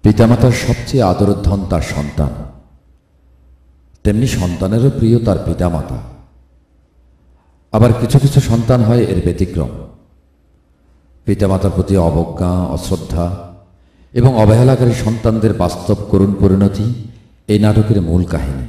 পিতামাতার সবচেয়ে আদরের ধন তার সন্তান, তেমনি সন্তানেরও প্রিয় তার পিতামাতা। আবার কিছু কিছু সন্তান হয় এর ব্যতিক্রম। পিতামাতার প্রতি অবজ্ঞা, অশ্রদ্ধা এবং অবহেলাকারী সন্তানদের বাস্তব করুণ পরিণতি এই নাটকের মূল কাহিনী।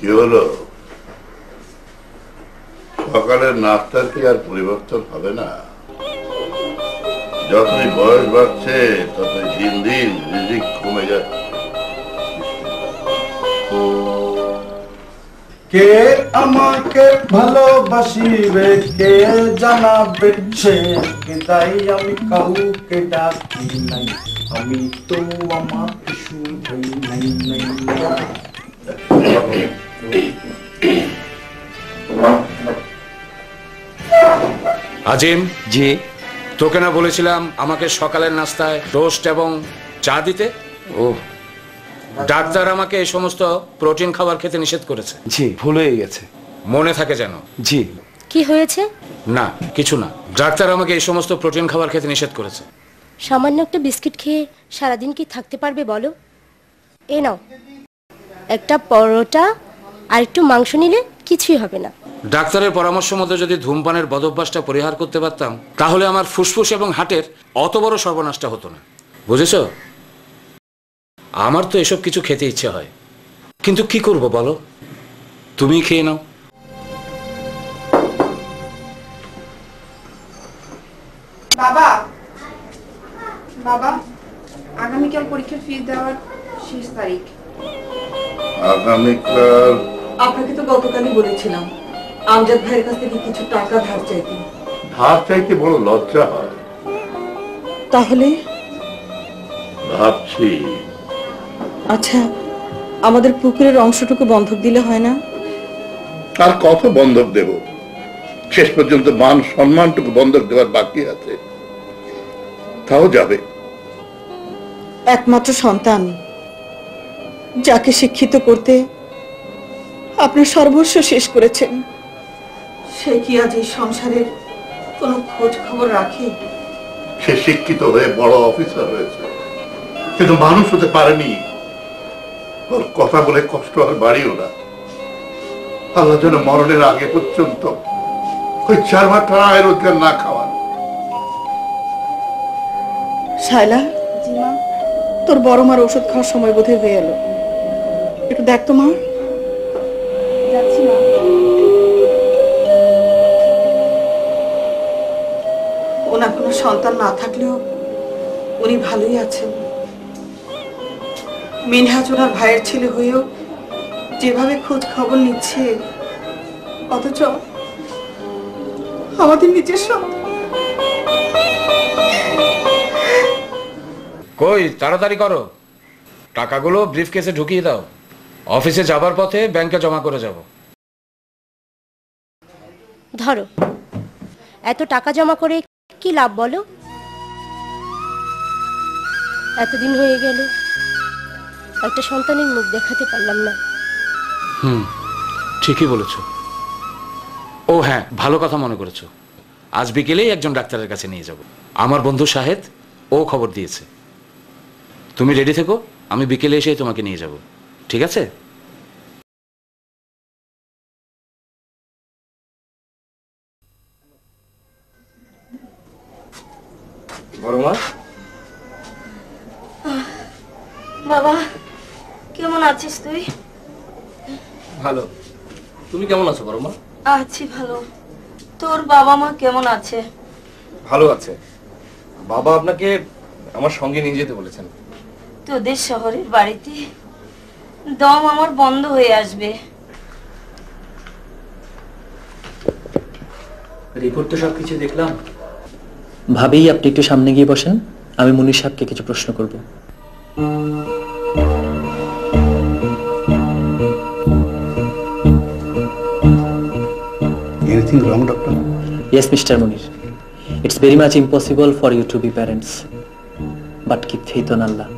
কি হলো? সকালের নাস্তার কি আর পরিবর্তন হবে না? যতই বয়স বাড়ছে ততই দিন দিন রিজিক কমে যাচ্ছে। কে আমাকে ভালোবাসিবে কে জানাবে সে, তাই আমি কাউকে ডাকি নাই, আমি তো আমার শুধুই নাই নাই। আজিম জি, তোকে না বলেছিলাম আমাকে সকালের নাস্তায় টোস্ট এবং চা দিতে? ও, ডাক্তার আমাকে এই সমস্ত প্রোটিন খাবার খেতে নিষেধ করেছে। জি, ভুল হয়ে গেছে। মনে থাকে যেন। জি। কি হয়েছে? না, কিছু না। ডাক্তার আমাকে এই সমস্ত প্রোটিন খাবার খেতে নিষেধ করেছে। সামান্য একটা বিস্কিট খেয়ে সারাদিন কি থাকতে পারবে বলো? এ নাও, একটা পরোটা আর একটু মাংস নিলে কিছুই হবে না। ডাক্তারের পরামর্শ মতো যদি ধূমপানের বদভ্যাসটা পরিহার করতে পারতাম তাহলে আমার ফুসফুস এবং হার্টের অত বড় সর্বনাশটা হতো না, বুঝেছো? আমার তো এসব কিছু খেতে ইচ্ছে হয়, কিন্তু কি করব বলো? তুমি খেয়ে নাও। বাবা, বাবা, আগামীকাল পরীক্ষার ফি দেওয়ার শেষ তারিখ। আগামীকাল? আপনাকে তো গতকালই বলেছিলাম আমজাদ ভাইয়ের কাছ থেকে কিছু টাকা ধার চাইতে। ধার চাইতে বড় লজ্জা হয়। তাহলে ভাবছি, আচ্ছা, আমাদের পুকুরের অংশটুকু বন্ধক দিলে হয় না? আর কত বন্ধক দেব? শেষ পর্যন্ত মান সম্মানটুকু বন্ধক দেওয়ার বাকি আছে, তাও যাবে। একমাত্র সন্তান, যাকে শিক্ষিত করতে আপনার সর্বস্ব শেষ করেছেন, সে কি আজ এই সংসারের কোনো খোঁজ খবর রাখে? সে শিক্ষিত হয়ে বড় অফিসার হয়েছে, কিন্তু মানুষ হতে পারেনি। ওর কথা বলে কষ্ট আর বাড়িও না। আল্লাহ যেন মরণের আগে পর্যন্ত ওই 4 মাস আয় রোজগার না খাওয়ান। শায়লা, তোর বড় মার ওষুধ খাওয়ার সময় বোধহয় হয়ে এলো, একটু দেখ তো মা। যাচ্ছি মা। ওনার কোনো সন্তান না থাকলেও উনি ভালোই আছেন। মিনহাজ ওনার ভাইয়ের ছেলে হয়েও যেভাবে খোঁজ খবর নিচ্ছে, অথচ আমাদের নিজের সন্তান। কই, তাড়াতাড়ি করো, টাকাগুলো ব্রিফ কেসে ঢুকিয়ে দাও। অফিসে যাবার পথে ব্যাংকে জমা করে যাব। ধরো, এত টাকা জমা করে কি লাভ বলো? এতদিন হয়ে গেল একটা সন্তানের মুখ দেখাতে পারলাম না। ঠিকই বলেছ। ও হ্যাঁ, ভালো কথা মনে করেছো। আজ বিকেলেই একজন ডাক্তারের কাছে নিয়ে যাব। আমার বন্ধু শাহেদ, ও খবর দিয়েছে। তুমি রেডি থেকো, আমি বিকেলে এসেই তোমাকে নিয়ে যাব, ঠিক আছে? বাবা, কেমন আছিস তুই? ভালো। তুমি কেমন আছো বড় মা? আছি ভালো। তোর বাবা মা কেমন আছে? ভালো আছে। বাবা আপনাকে আমার সঙ্গে নিয়ে যেতে বলেছেন। তোদের শহরের বাড়িতে দম আমার বন্ধ হয়ে আসবে। রিপোর্ট তো সবকিছু দেখলাম। ভাবি, আপনি একটু সামনে গিয়ে বসেন, আমি মুনির সাহেবকে কিছু প্রশ্ন করব। Anything wrong, doctor? Yes, Mr. Munir. It's very much impossible for you to be parents. But keep faith on Allah.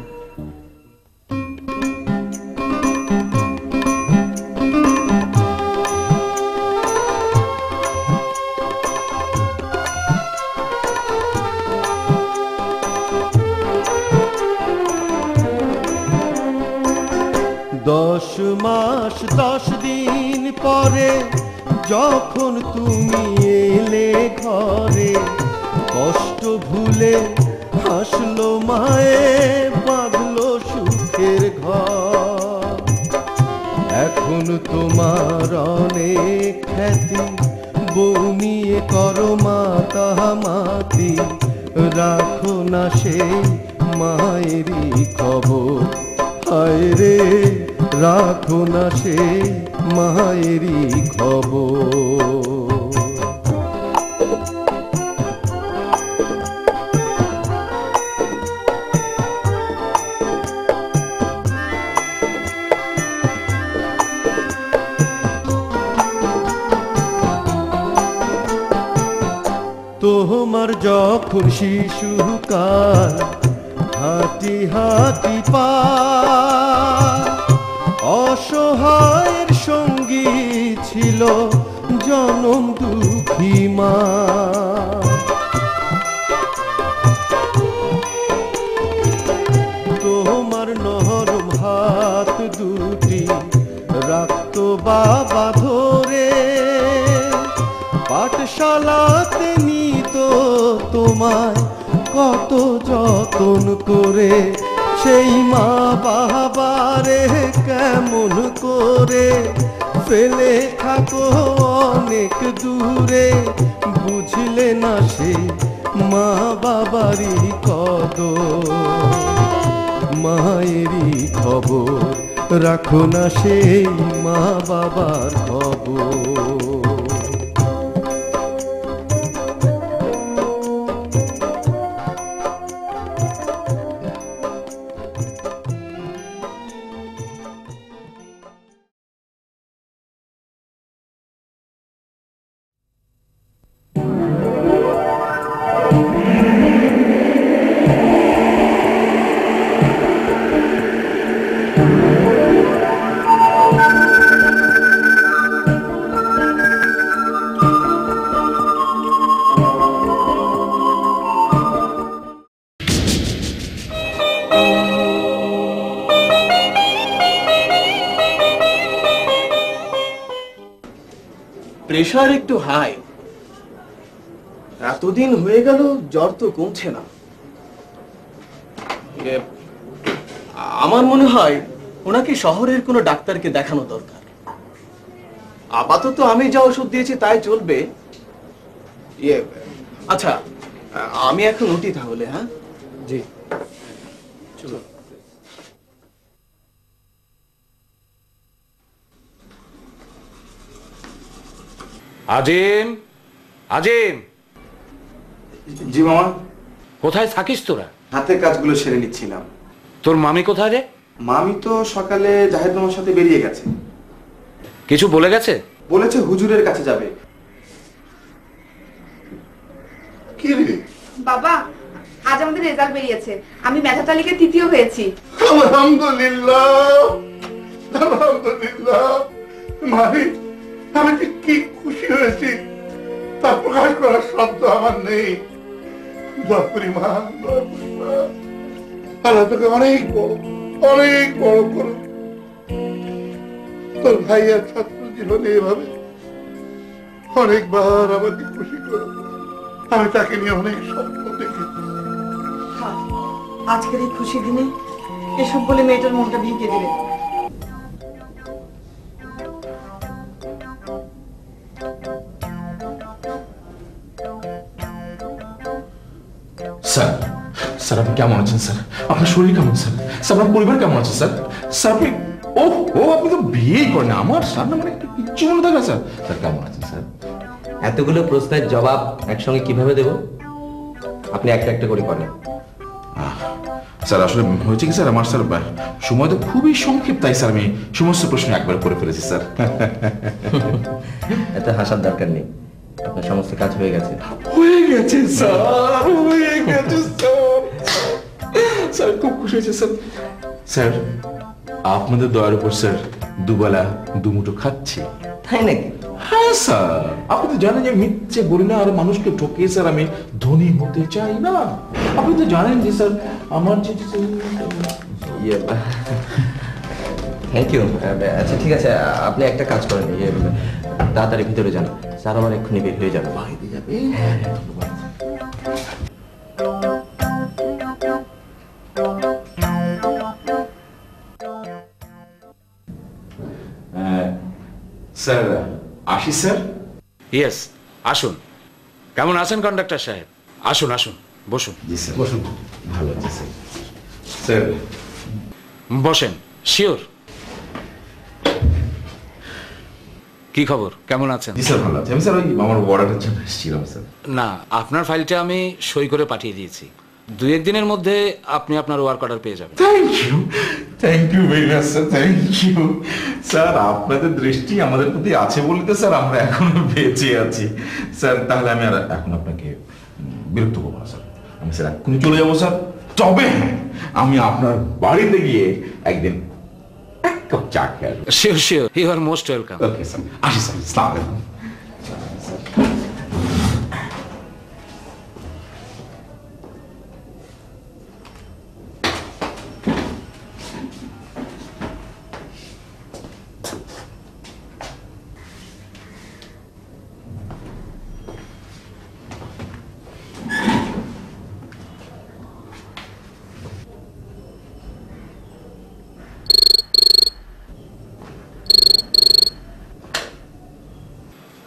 দশ মাস 10 দিন পরে যখন তুমি এলে ঘরে, কষ্ট ভুলে হাসলো মায়ে, বাঁধলো সুখের ঘর। এখন তোমার অনেক খ্যাতি, বউ নিয়ে করো মাতামাতি, রাখো না সেই মায়েরই খবর। হায় রে, রাখো না সেই মায়েরই খবর। তোমার যখন শিশুকাল, হাঁটি হাঁটি পা, অসহায়ের সঙ্গী ছিল জনম দুঃখী মা। তোমার নরম হাত দুটি রাখতো বাবা ধরে, পাঠশালাতে নিত তোমায় কত যতন করে। সেই মা বাবারে কেমন করে ফেলে থাকো অনেক দূরে, বুঝলে না সেই মা বাবারই কদর। মায়েরই খবর রাখো না সেই মা বাবার খবর। প্রেশার একটু হাই। এতদিন হয়ে গেল জ্বর তো কমছে না। আমার মনে হয় ওনাকে শহরের কোনো ডাক্তারকে দেখানো দরকার। আপাতত আমি যা ওষুধ দিয়েছি তাই চলবে। আচ্ছা, আমি এখন উঠি তাহলে। হ্যাঁ জি, চলো। আজিম, আজিম। জি মামা। কোথায় থাকিস তোরা? হাতের কাজগুলো সেরে নিচ্ছিলাম। তোর মামি কোথায় রে? মামি তো সকালে জাহেদ মামার সাথে বেরিয়ে গেছে। কিছু বলে গেছে? বলেছে হুজুরের কাছে যাবে। কি রে বাবা, আজ আমাদের রেজাল্ট বেরিয়েছে। আমি মেধা তালিকায় তৃতীয় হয়েছি। আলহামদুলিল্লাহ, আলহামদুলিল্লাহ। মানে আমি যে কি খুশি হয়েছি তা প্রকাশ করার শব্দ আমার নেই। দোয়া করি মা, দোয়া করি মা, আল্লাহ তোকে অনেক বড় করো। তোর ভাইয়ের ছাত্র জীবনে এভাবে অনেকবার আমাকে খুশি করো। আমি তাকে নিয়ে অনেক স্বপ্ন দেখেছি। আজকের এই খুশি দিনে এসব বলে মেয়েটার মনটা ভেঙে দিলে। স্যার, স্যার আপনি কেমন আছেন স্যার? আপনার শরীর কেমন স্যার? স্যার আপনার পরিবার কেমন আছে স্যার? স্যার আপনি আপনি তো বিয়েই করেন না। আমার স্যার না মানে কিচ্ছু মনে থাকে স্যার। স্যার কেমন আছেন স্যার? এতগুলো প্রশ্নের জবাব একসঙ্গে কিভাবে দেব? আপনি একটা একটা করে করেন। স্যার আসলে হয়েছে কি স্যার, আমার স্যার সময় তো খুবই সংক্ষিপ্ত, তাই স্যার আমি সমস্ত প্রশ্ন একবার করে ফেলেছি স্যার। এত হাসার দরকার নেই, আপনার সমস্ত কাজ হয়ে গেছে। হয়ে গেছে স্যার, হয়ে গেছে স্যার। স্যার খুব খুশি হয়েছে স্যার। স্যার আপনাদের দয়ার উপর স্যার দুবেলা দুমুঠো খাচ্ছি। তাই নাকি? হ্যাঁ স্যার, আপনি তো জানেন যে মিথ্যে বলি না আর মানুষকে ঠকিয়ে স্যার আমি ধনী হতে চাই না। আপনি তো জানেন যে স্যার আমার যে থ্যাংক ইউ। আচ্ছা ঠিক আছে, আপনি একটা কাজ করেন, তাড়াতাড়ি ভিতরে যান। স্যার আমার এক্ষুনি বের হয়ে যাবে। বাইরে যাবে। ধন্যবাদ। স্যার আসি স্যার? ইয়েস, আসুন। কেমন আছেন কন্ডাক্টর সাহেব? আসুন আসুন, বসুন। জি স্যার, বসুন। ভালো আছে স্যার। স্যার বসেন। শিওর। কি খবর, কেমন আছেন? জি স্যার ভালো আছে। আমি স্যার ওই আমার অর্ডারের জন্য এসেছিলাম স্যার। না, আপনার ফাইলটা আমি সই করে পাঠিয়ে দিয়েছি। 2-1 দিনের মধ্যে আপনি আপনার ওয়ার্ক অর্ডার পেয়ে যাবেন। Thank you very much sir, thank you sir. আপনাদের দৃষ্টি আমাদের প্রতি আছে বলে তো স্যার আমরা এখনো বেঁচে আছি স্যার। তাহলে আমি আর এখন আপনাকে বিরক্ত করবো না স্যার। আমি স্যার এক্ষুনি চলে যাবো স্যার। তবে আমি আপনার বাড়িতে গিয়ে একদিন এক কাপ চা খেয়ে আসবো। Sure sure, you are most welcome. Okay sir, আসি স্যার। আসসালামু আলাইকুম।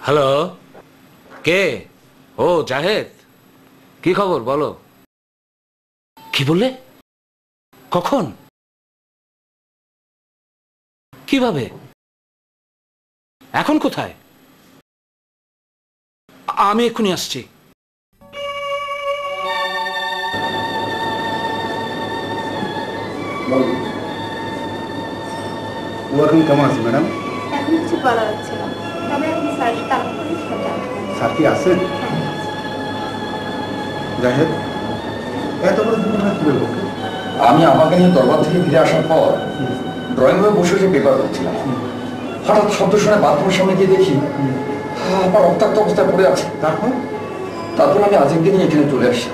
হ্যালো, কে? ও জাহেদ, কি খবর বলো। কি বললে? কখন? কিভাবে? এখন কোথায়? আমি এক্ষুনি আসছি। ও এখন কেমন আছে ম্যাডাম? এখন কিছু বলা যাচ্ছে না, তবে এখন স্যার তাড়াতাড়ি সব জানতে। স্যার কি আছেন? জাহেদ, এত বড় দুর্ঘটনা কি হলো? আমি আমাকে নিয়ে দরবার থেকে ফিরে আসার পর ড্রয়িং রুমে বসে বসে পেপার করছিলাম। হঠাৎ শব্দ শুনে বাথরুমের সামনে গিয়ে দেখি আমার রক্তাক্ত অবস্থায় পড়ে আছে। তারপর আমি আজিমকে নিয়ে এখানে চলে আসি।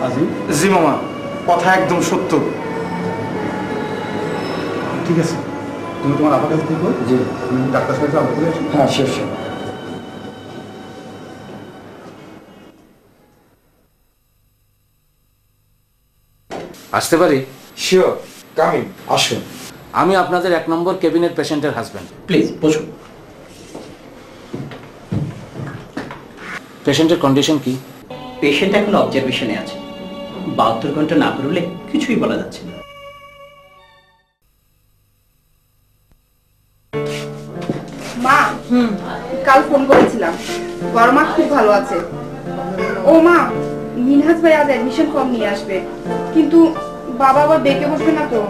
আজিম? জি মামা, কথা একদম সত্য। ঠিক আছে, তুমি তোমার আপার কাছে দেখো। জি। ডাক্তার সাহেব আমাকে বলে আসি। হ্যাঁ শেষ। আসতে পারি? শিওর, কামিং, আসুন। আমি আপনাদের 1 নম্বর কেবিনের পেশেন্টের হাজবেন্ড। প্লিজ বসুন। পেশেন্টের কন্ডিশন কি? পেশেন্ট এখন অবজারভেশনে আছে, 72 ঘন্টা না পেরোলে কিছুই বলা যাচ্ছে না। মা, কাল ফোন করেছিলাম, বড় মা খুব ভালো আছে। ও মা, মিনহাজ ভাই আজ অ্যাডমিশন ফর্ম নিয়ে আসবে, কিন্তু বাবা আবার ডেকে বসবে না তো?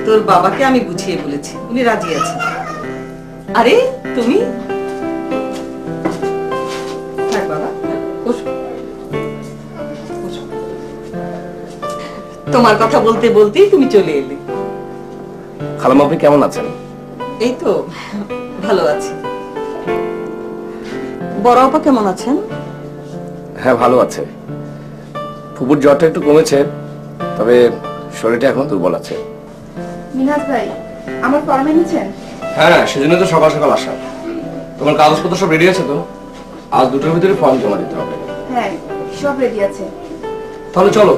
তোর বাবাকে আমি বুঝিয়ে বলেছি, উনি রাজি আছেন। আরে তুমি থাক বাবা, বসো। তোমার কথা বলতে বলতেই তুমি চলে এলে। খালাম্মা আপনি কেমন আছেন? এই তো ভালো আছি। বড় আপা কেমন আছেন? হ্যাঁ ভালো আছে। ফুপুর জ্বরটা একটু কমেছে, তবে শরীরটা এখন দুর্বল আছে। মিনহাজ ভাই, আমার ফর্ম এনেছেন? হ্যাঁ, সেজন্য তো সকাল সকাল আসা। তোমার কাগজপত্র সব রেডি আছে তো? আজ 2টার ভিতরে ফর্ম জমা দিতে হবে। হ্যাঁ, সব রেডি আছে। তাহলে চলো।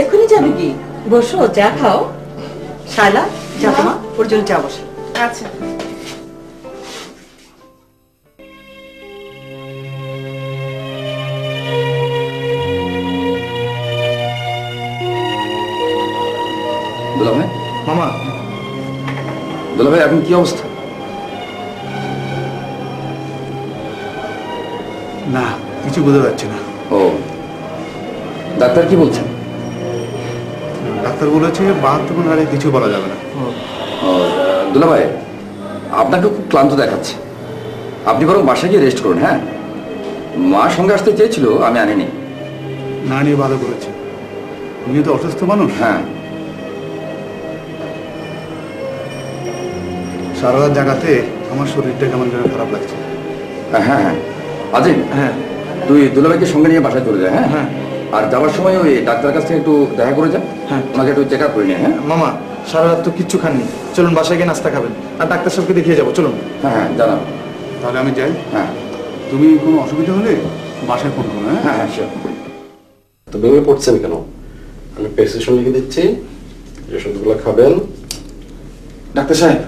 এক্ষুনি যাবে কি? বসো, চা খাও। শায়লা, যা তোমা, ওর জন্য চা বসে। আচ্ছা। দুলাভাই, মামা, দুলাভাই এখন কি অবস্থা? না কিছু বোঝা যাচ্ছে না। ও, ডাক্তার কি বলছেন? ডাক্তার বলেছে 72 ঘন্টার আগে কিছু বলা যাবে না। দুলাভাই, আপনাকে খুব ক্লান্ত দেখাচ্ছে, আপনি বরং বাসায় গিয়ে রেস্ট করুন। হ্যাঁ, মা সঙ্গে আসতে চেয়েছিল, আমি আনিনি। না নিয়ে ভালো করেছে, উনি তো অসুস্থ মানুষ। হ্যাঁ, সারা রাত জায়গাতে আমার শরীরটা কেমন যেন খারাপ লাগছে। হ্যাঁ হ্যাঁ, আজিম, হ্যাঁ তুই দুলাভাইকে সঙ্গে নিয়ে বাসায় চলে যা। হ্যাঁ হ্যাঁ, আর যাওয়ার সময় ওই ডাক্তারের কাছ থেকে একটু দেখা করে যা। হ্যাঁ, ওনাকে একটু চেক আপ করে নিয়ে। হ্যাঁ মামা, সারা রাত তো কিচ্ছু খাননি, চলুন বাসায় গিয়ে নাস্তা খাবেন আর ডাক্তার সাহেবকে দেখিয়ে যাবো। চলুন। হ্যাঁ হ্যাঁ, জানাবো। তাহলে আমি যাই। হ্যাঁ, তুমি কোনো অসুবিধা হলে বাসায় ফোন করো। হ্যাঁ হ্যাঁ, শিওর। তো ভেঙে পড়ছেন কেন? আমি প্রেসক্রিপশন লিখে দিচ্ছি, যে ওষুধগুলো খাবেন। ডাক্তার সাহেব,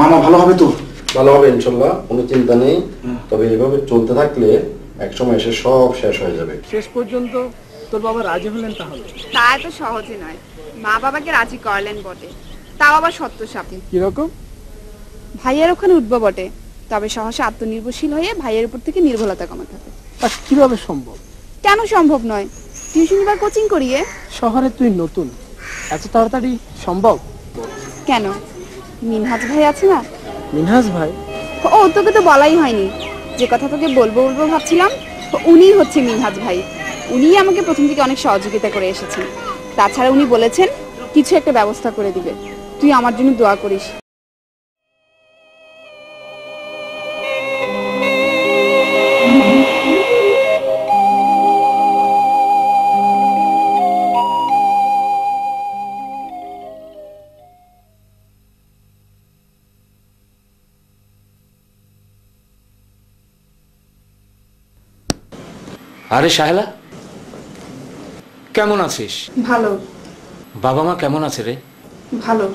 মামা ভালো হবে তো? ভালো হবে ইনশাল্লাহ, কোনো চিন্তা নেই। তবে এভাবে চলতে থাকলে একসময় এসে সব শেষ হয়ে যাবে। শেষ পর্যন্ত তোর বাবা রাজি হলেন তাহলে? তা এত সহজে নয়, মা বাবাকে রাজি করলেন বটে, তাও আবার সত্য সাথে। কিরকম? ভাইয়ের ওখানে উঠবো বটে, তবে সহসা আত্মনির্ভরশীল হয়ে ভাইয়ের উপর থেকে নির্ভরতা কমাতে হবে। তা কিভাবে সম্ভব? কেন সম্ভব নয়? টিউশন বা কোচিং করিয়ে। শহরে তুই নতুন, এত তাড়াতাড়ি সম্ভব? কেন, মিনহাজ ভাই আছে না? মিনহাজ ভাই? ও তোকে তো বলাই হয়নি, যে কথা তোকে বলবো বলবো ভাবছিলাম, উনিই হচ্ছে মিনহাজ ভাই। উনিই আমাকে প্রথম থেকে অনেক সহযোগিতা করে এসেছেন। তাছাড়া উনি বলেছেন কিছু একটা ব্যবস্থা করে দিবে, তুই আমার জন্য দোয়া করিস। আরে শাহেলা, কেমন আছিস? ভালো। বাবা মা কেমন আছে রে? ভালো।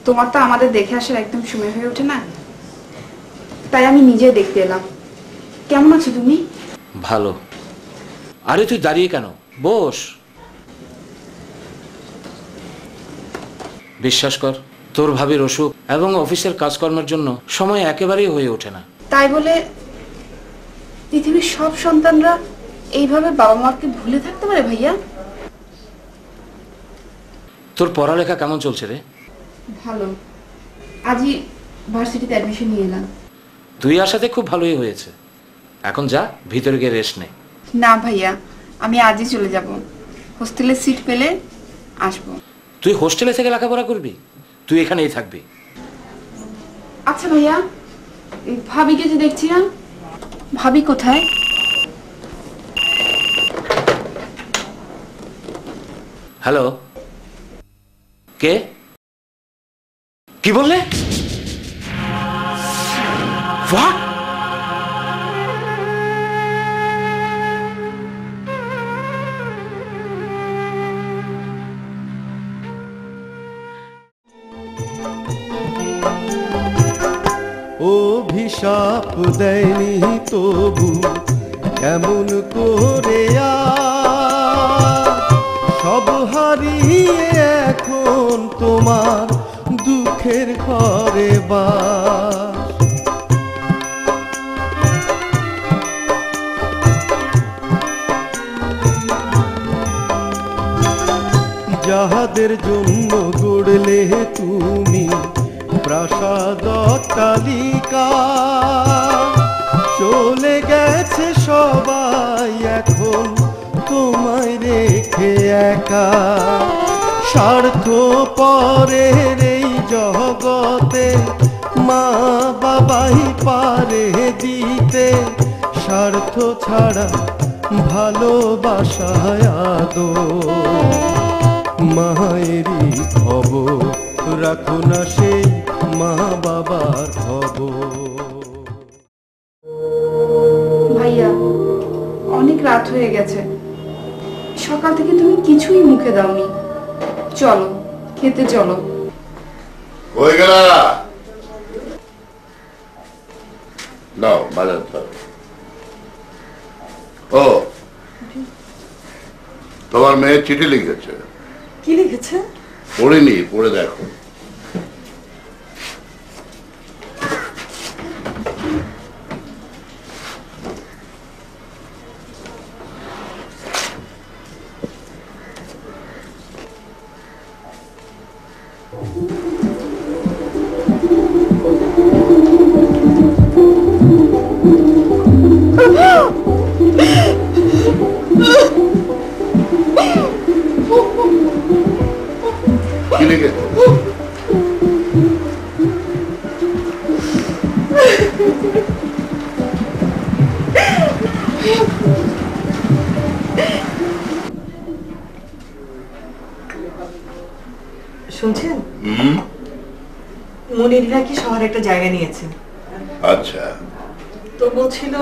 তোমার তো আমাদের দেখে আসার একদম সময় হয়ে ওঠে না, তাই আমি নিজে দেখতে এলাম। কেমন আছো তুমি? ভালো। আরে তুই দাঁড়িয়ে কেন, বস। বিশ্বাস কর, তোর ভাবির অসুখ এবং অফিসের কাজকর্মের জন্য সময় একেবারেই হয়ে ওঠে না। তাই বলে পৃথিবীর সব সন্তানরা এইভাবে বাবা মাকে ভুলে থাকতে পারে ভাইয়া? তোর পড়ালেখা কেমন চলছে রে? ভালো। আজই ভার্সিটিতে অ্যাডমিশন নিয়ে এলাম। তুই আসাতে খুব ভালোই হয়েছে। এখন যা, ভিতরে গিয়ে রেস্ট নে। না ভাইয়া, আমি আজই চলে যাব, হোস্টেলে সিট পেলে আসবো। তুই হোস্টেলে থেকে লেখাপড়া করবি? তুই এখানেই থাকবি? আচ্ছা ভাইয়া, ভাবিকে যে দেখছি না, ভাবি কোথায়? হ্যালো, কে? কি বললে? What? অভিশাপ দেয়নি তবু কেমন করে সব হারিয়ে এখন তোমার দুঃখের ঘরে বাস। যাহাদের জন্য গড়লে তুমি প্রাসাদ অট্টালিকা, চলে গেছে সবাই এখন তোমায় রেখে একা। স্বার্থ পরের এই জগতে মা বাবাই পারে দিতে, স্বার্থ ছাড়া ভালোবাসায় আদর। মায়েরই খবর রাখো না সেই মা বাবার খবর। ভাইয়া অনেক রাত হয়ে গেছে, সকাল থেকে তুমি কিছুই মুখে দাওনি। চলো খেতে চলো। কই গেলা? নাও বাজার ধর। ও তোমার মেয়ে চিঠি লিখেছে। কি লিখেছে? পড়িনি, পড়ে দেখো। কি লিখেছে? শুনছেন? মনির নাকি শহরে একটা জায়গা নিয়েছে। আচ্ছা, তো বলছিল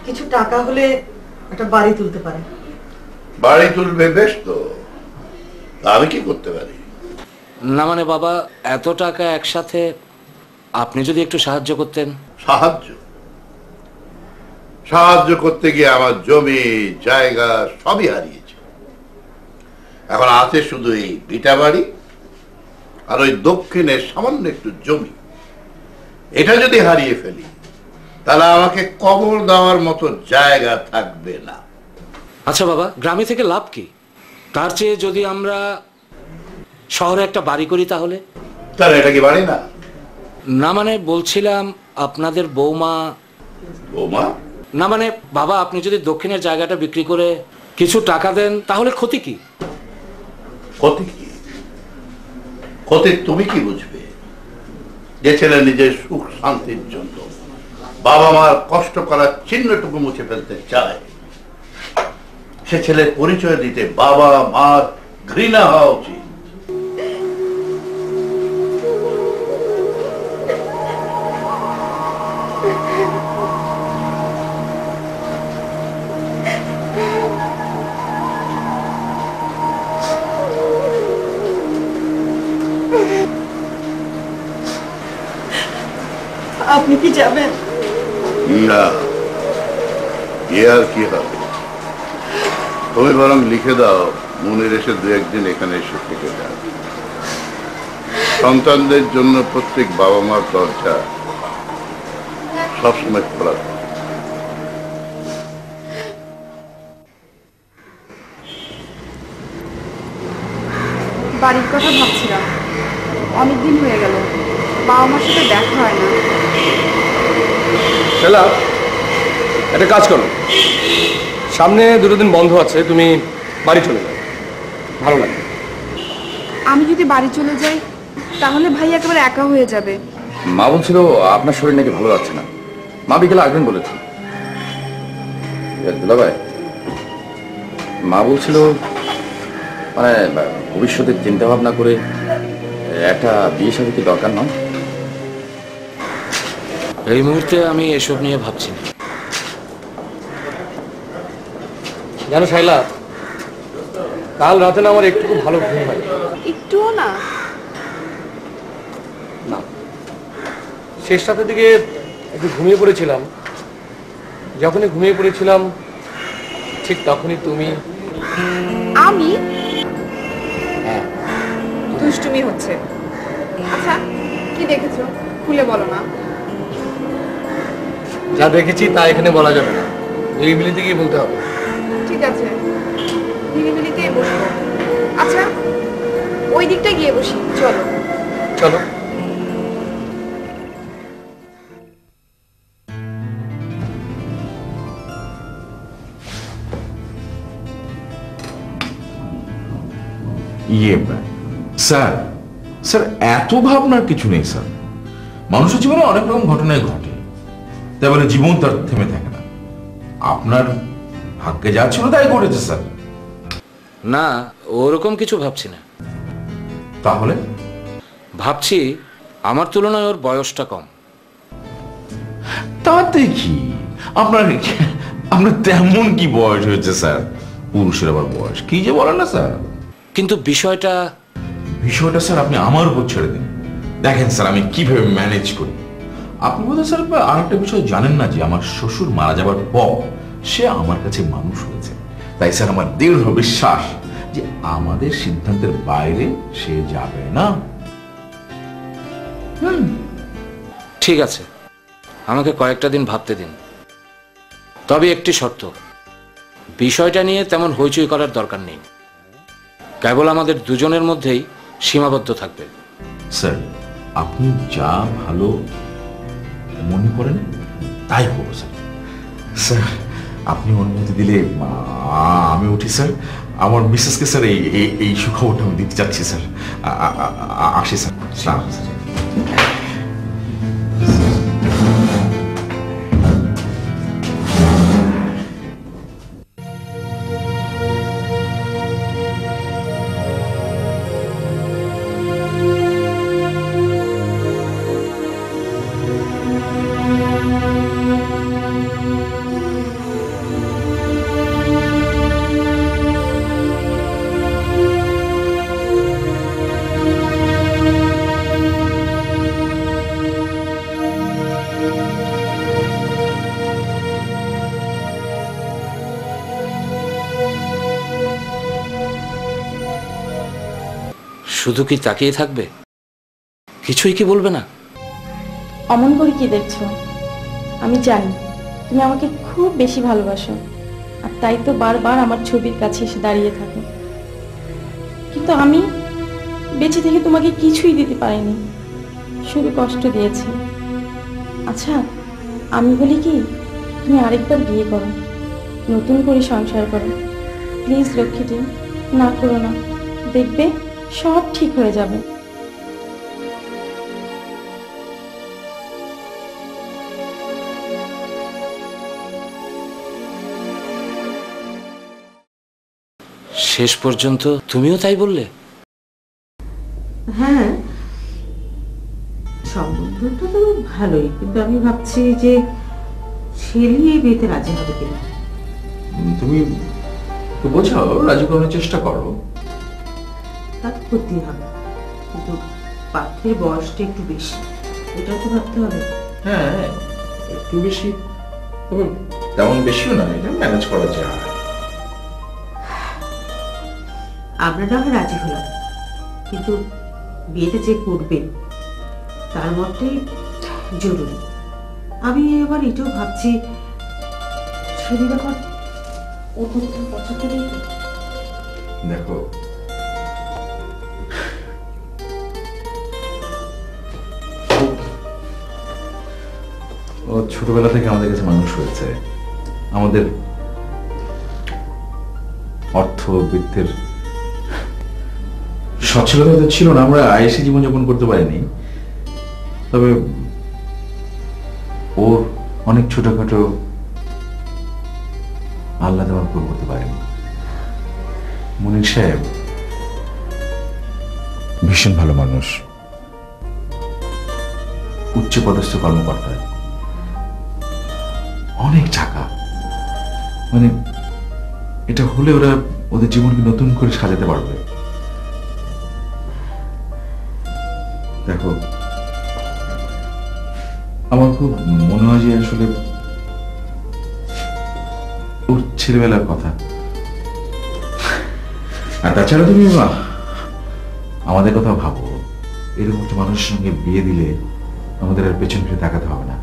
কিছু টাকা হলে একটা বাড়ি তুলতে পারে। বাড়ি তুলবে, বেশ তো। আমি কি করতে পারি? না মানে বাবা, এত টাকা একসাথে আপনি যদি একটু সাহায্য করতেন। সাহায্য? সাহায্য করতে গিয়ে আমার জমি জায়গা সবই হারিয়েছে। এখন আছে শুধু এই ভিটা বাড়ি আর ওই দক্ষিণের সামান্য একটু জমি। এটা যদি হারিয়ে ফেলি তাহলে আমাকে কবর দেওয়ার মতো জায়গা থাকবে না। আচ্ছা বাবা, গ্রামে থেকে লাভ কি? তার চেয়ে যদি আমরা শহরে একটা বাড়ি করি তাহলে? তাহলে এটা কি বাড়ি না? না মানে বলছিলাম আপনাদের বৌমা। বৌমা? না মানে বাবা, আপনি যদি দক্ষিণের জায়গাটা বিক্রি করে কিছু টাকা দেন তাহলে ক্ষতি কি? ক্ষতি কি? ক্ষতি তুমি কি বুঝবে? যে ছেলে নিজের সুখ শান্তির জন্য বাবা মার কষ্ট করার চিহ্নটুকু মুছে ফেলতে চায়, সে ছেলের পরিচয় দিতে বাবা মার ঘৃণা হওয়া উচিত। আপনি কি যাবেন? না, গিয়ে আর কি হবে? তুমি বরং লিখে দাও মনির এসে দু একদিন এখানে এসে থেকে যান। সন্তানদের জন্য প্রত্যেক বাবা মার দরজা সবসময় খোলা থাকে। বাড়ির কথা ভাবছিলাম, অনেকদিন হয়ে গেল বাবা মার সাথে দেখা হয় না। শেলা, একটা কাজ করো, সামনে দুটো দিন বন্ধ আছে, তুমি বাড়ি চলে যাও, ভালো লাগে। আমি যদি বাড়ি চলে যাই তাহলে ভাই একেবারে একা হয়ে যাবে। মা বলছিল আপনার শরীর নাকি ভালো যাচ্ছে না, মা বিকেলে আসবেন বলেছে। দুলাভাই, মা বলছিল মানে ভবিষ্যতের চিন্তা ভাবনা করে একটা বিয়ে শাদী কি দরকার নয়? এই মুহূর্তে আমি এসব নিয়ে ভাবছি না। জানো শাইলা, কাল রাতে না আমার একটু ভালো ঘুম হয়। একটুও না? না, শেষ রাতের দিকে একটু ঘুমিয়ে পড়েছিলাম। যখনই ঘুমিয়ে পড়েছিলাম ঠিক তখনই তুমি। আমি হ্যাঁ, দুষ্টুমি হচ্ছে। আচ্ছা কি দেখেছো খুলে বলো না। যা দেখেছি তা এখানে বলা যাবে না, নিরিবিলিতে গিয়ে বলতে হবে। ঠিক আছে নিরিবিলিতেই বসবো। আচ্ছা ওই দিকটা গিয়ে বসি, চলো। চলো। স্যার স্যার এত ভাবনার কিছু নেই স্যার। মানুষের জীবনে অনেক রকম ঘটনায় ঘটে, তাই বলে জীবন তার থেমে থাকে না। আপনার ভাগ্যে যা ছিল তাই ঘটেছে স্যার। না, ওরকম কিছু ভাবছি না। তাহলে ভাবছি আমার তুলনায় ওর বয়সটা কম। তাতে কি আপনার আপনার তেমন কি বয়স হয়েছে স্যার? পুরুষের আবার বয়স কি যে বলেন না স্যার। কিন্তু বিষয়টা স্যার আপনি আমার উপর ছেড়ে দিন। দেখেন স্যার আমি কিভাবে ম্যানেজ করি। আপনি বোধহয় স্যার আরেকটা বিষয় জানেন না যে আমার শ্বশুর মারা যাবার পর সে আমার কাছে মানুষ হয়েছে। তাই স্যার আমার দৃঢ় বিশ্বাস যে আমাদের সিদ্ধান্তের বাইরে সে যাবে না। ঠিক আছে, আমাকে কয়েকটা দিন ভাবতে দিন। তবে একটি শর্ত, বিষয়টা নিয়ে তেমন হইচই করার দরকার নেই। কেবল আমাদের দুজনের মধ্যেই সীমাবদ্ধ থাকবে। স্যার আপনি যা ভালো মনে করেন তাই করব স্যার। স্যার আপনি অনুমতি দিলে আমি উঠি স্যার। আমার মিসেসকে স্যার এই সুখবরটা আমি দিতে চাচ্ছি স্যার। আসি স্যার। শুধু কি তাকিয়ে থাকবে? কিছুই কি বলবে না? অমন করে কি দেখছো? আমি জানি তুমি আমাকে খুব বেশি ভালোবাসো, আর তাই তো বারবার আমার ছবির কাছে এসে দাঁড়িয়ে থাকো। কিন্তু আমি বেঁচে থেকে তোমাকে কিছুই দিতে পারিনি, শুধু কষ্ট দিয়েছি। আচ্ছা আমি বলি কি, তুমি আরেকবার বিয়ে করো, নতুন করে সংসার করো প্লিজ লক্ষ্মীটি, না করো না, দেখবে সব ঠিক হয়ে যাবে। শেষ পর্যন্ত তুমিও তাই বললে? হ্যাঁ সম্বন্ধটা তো ভালোই, কিন্তু আমি ভাবছি যে ছেলে এই বিয়েতে রাজি হবে কিনা। তুমি বোঝাও, রাজি করানোর চেষ্টা করো। তা করতেই হবে, কিন্তু পাত্রের বয়সটা একটু বেশি, এটাও তো ভাবতে হবে। হ্যাঁ একটু বেশি, তবে তেমন বেশিও না, এটা ম্যানেজ করা যায়। আমরা না হয় রাজি হলাম, কিন্তু বিয়েটা যে করবে তার মতটাই জরুরি। আমি এবার এটাও ভাবছি ছেলে যখন ও কোথাও পছন্দ নেই। দেখো ও ছোটবেলা থেকে আমাদের কাছে মানুষ হয়েছে। আমাদের অর্থ বৃত্তের সচ্ছলতা ছিল না, আমরা আয়েসি জীবনযাপন করতে পারিনি। তবে ওর অনেক ছোটখাটো আল্লাহ দেওয়ার পূরণ করতে পারেনি। মুনির সাহেব ভীষণ ভালো মানুষ, উচ্চ পদস্থ কর্মকর্তা, অনেক টাকা। মানে এটা হলে ওরা ওদের জীবনকে নতুন করে সাজাতে পারবে। দেখো আমার খুব মনে হয় যে আসলে ওর ছেলেবেলার কথা। আর তাছাড়া তুমি আমাদের কথা ভাবো, এরকম একটা মানুষের সঙ্গে বিয়ে দিলে আমাদের আর পেছন ফিরে তাকাতে হবে না।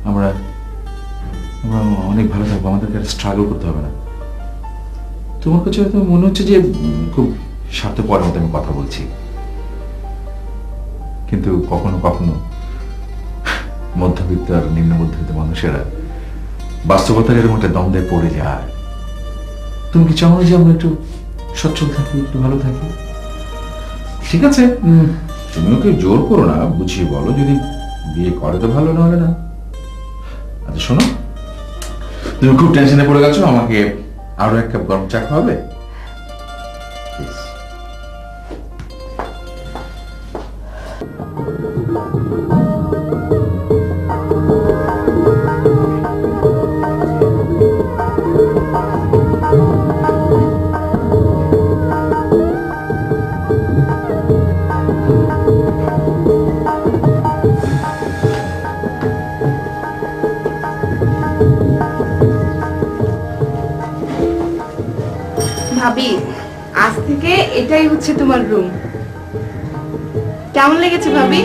আমরা আমরা অনেক ভালো থাকবো, আমাদেরকে আর স্ট্রাগল করতে হবে না। তোমার কাছে হয়তো মনে হচ্ছে যে খুব স্বার্থপরের মতো আমি কথা বলছি, কিন্তু কখনো কখনো মধ্যবিত্ত আর নিম্ন মধ্যবিত্ত মানুষেরা বাস্তবতার এরকম একটা দ্বন্দ্বে পড়ে যায়। তুমি কি চাও না যে আমরা একটু সচ্ছল থাকি, একটু ভালো থাকি? ঠিক আছে, তুমি ওকে জোর করো না, বুঝিয়ে বলো, যদি বিয়ে করে তো ভালো, না হলে না। আচ্ছা শোনো, তুমি খুব টেনশনে পড়ে গেছো, আমাকে আরো এক কাপ গরম চা খাওয়াবে? ভাবি, আজ থেকে এটাই হচ্ছে তোমার রুম। কেমন লেগেছে ভাবি?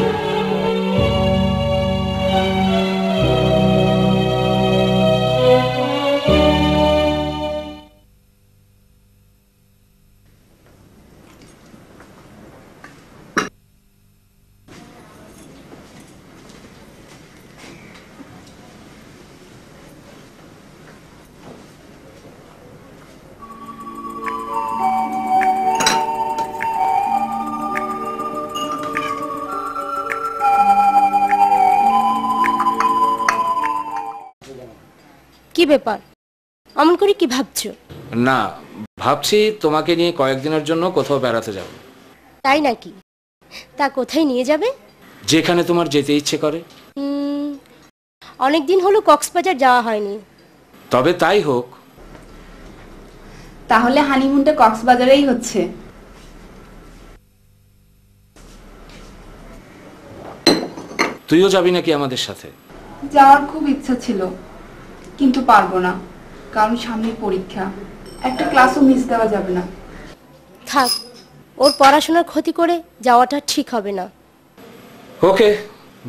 কি ব্যাপার, অমন করে কি ভাবছো? না, ভাবছি তোমাকে নিয়ে কয়েকদিনের জন্য কোথাও বেড়াতে যাব। তাই নাকি? তা কোথায় নিয়ে যাবে? যেখানে তোমার যেতে ইচ্ছে করে। অনেকদিন হলো কক্সবাজার যাওয়া হয়নি। তবে তাই হোক। তাহলে হানিমুনটা কক্সবাজারেই হচ্ছে। তুইও যাবি নাকি আমাদের সাথে? যাওয়ার খুব ইচ্ছা ছিল, কিন্তু পারবো না, কারণ সামনে পরীক্ষা, একটা ক্লাসও মিস দেওয়া যাবে না। থাক, ওর পড়াশোনার ক্ষতি করে যাওয়াটা ঠিক হবে না। ওকে,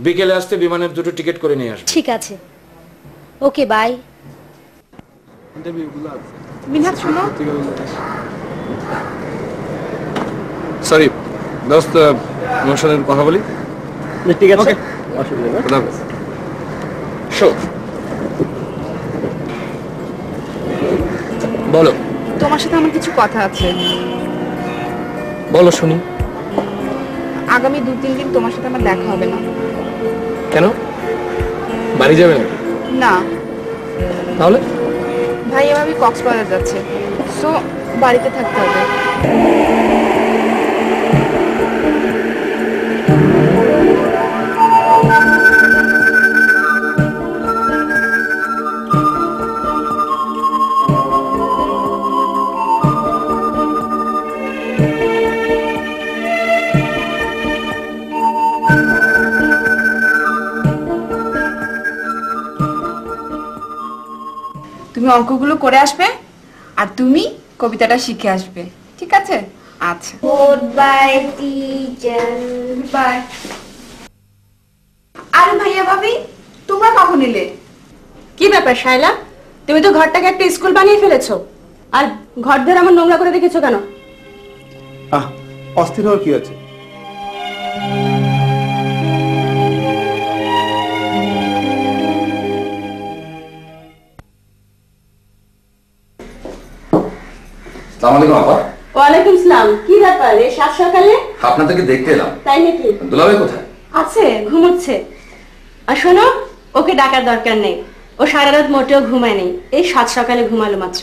বিকেলে আসতে বিমানের দুটো টিকিট করে নিয়ে আসবে। ঠিক আছে, ওকে বাই। মিনহাজ শোনো, সরি দোস্ত, তোমার সাথে কথা বলি। ঠিক আছে, অসুবিধা নেই। বলো। তোমার সাথে আমার কিছু কথা আছে। বলো শুনি। আগামী 2-3 দিন তোমার সাথে আমার দেখা হবে না। কেন, বাড়ি যাবে না? না। তাহলে? ভাইয়া ভাবি কক্সবাজার যাচ্ছে, সো বাড়িতে থাকতে হবে। তুমি অঙ্কগুলো করে আসবে আর তুমি কবিতাটা শিখে আসবে, ঠিক আছে? আচ্ছা, গুড বাই টিচার। বাই। আরে ভাইয়া ভাবি, তোমরা কখন এলে? কি ব্যাপার শায়লা, তুমি তো ঘরটাকে একটা স্কুল বানিয়ে ফেলেছো, আর ঘর ধরে আমার নোংরা করে রেখেছো কেন? অস্থির হওয়ার কি আছে? ওয়ালাইকুম সালাম। কি ব্যাপার এই সাত সকালে? আপনাদেরকে দেখতে এলাম। তাই নাকি? দুলাভাই কোথায়? আছে, ঘুমোচ্ছে। আর শোনো, ওকে ডাকার দরকার নেই, ও সারা রাত মোটেও ঘুমায় নেই, এই সাত সকালে ঘুমালো মাত্র।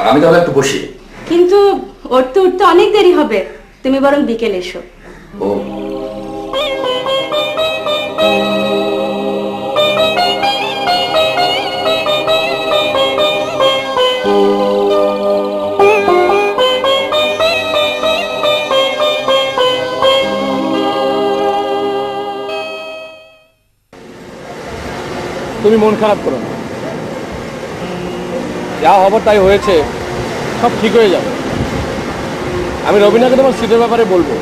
আমি তাহলে একটু বসি। কিন্তু ওর তো উঠতে অনেক দেরি হবে, তুমি বরং বিকেলে এসো। ও তুমি মন খারাপ করো না, যা হবার তাই হয়েছে, সব ঠিক হয়ে যাবে। আমি রবিনাকে তোমার সিটের ব্যাপারে বলবো,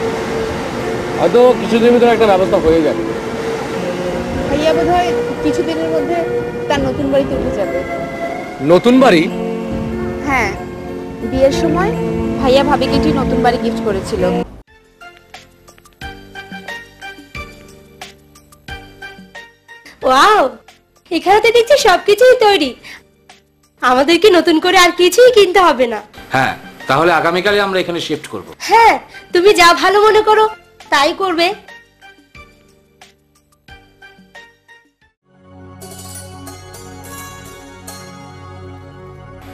হয়তো কিছুদিনের ভিতরে একটা ব্যবস্থা হয়ে যাবে। ভাইয়া বোধ হয় কিছুদিনের মধ্যে তার নতুন বাড়িতে উঠে যাবে। নতুন বাড়ি? হ্যাঁ, বিয়ের সময় ভাইয়া ভাবিকে একটি নতুন বাড়ি গিফট করেছিল। ওয়াও, এখানে তো দেখছি সবকিছুই তৈরি, আমাদেরকে নতুন করে আর কিছুই কিনতে হবে না। হ্যাঁ, তাহলে আগামীকালই আমরা এখানে শিফট করব। হ্যাঁ, তুমি যা ভালো মনে করো তাই করবে।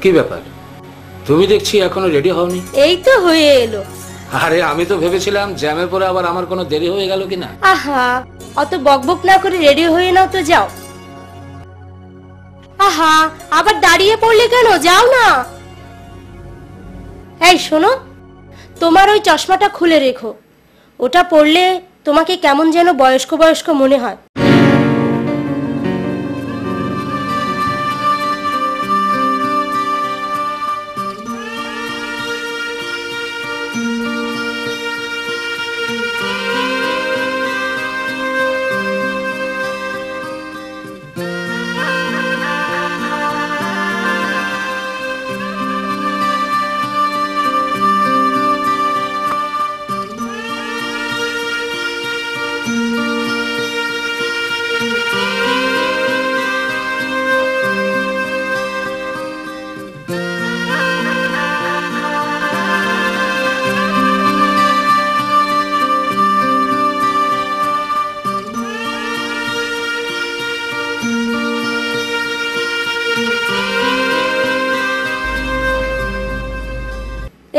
কি ব্যাপার, তুমি দেখছি এখনো রেডি হওনি? এই তো হয়ে এলো। আরে আমি তো ভেবেছিলাম জ্যামে পরে আবার আমার কোনো দেরি হয়ে গেল কিনা। আহা, অত বকবক না করে রেডি হয়ে নাও তো, যাও। আহা, আবার দাঁড়িয়ে পড়লে কেন, যাও না। এই শোনো, তোমার ওই চশমাটা খুলে রেখো, ওটা পরলে তোমাকে কেমন যেন বয়স্ক বয়স্ক মনে হয়।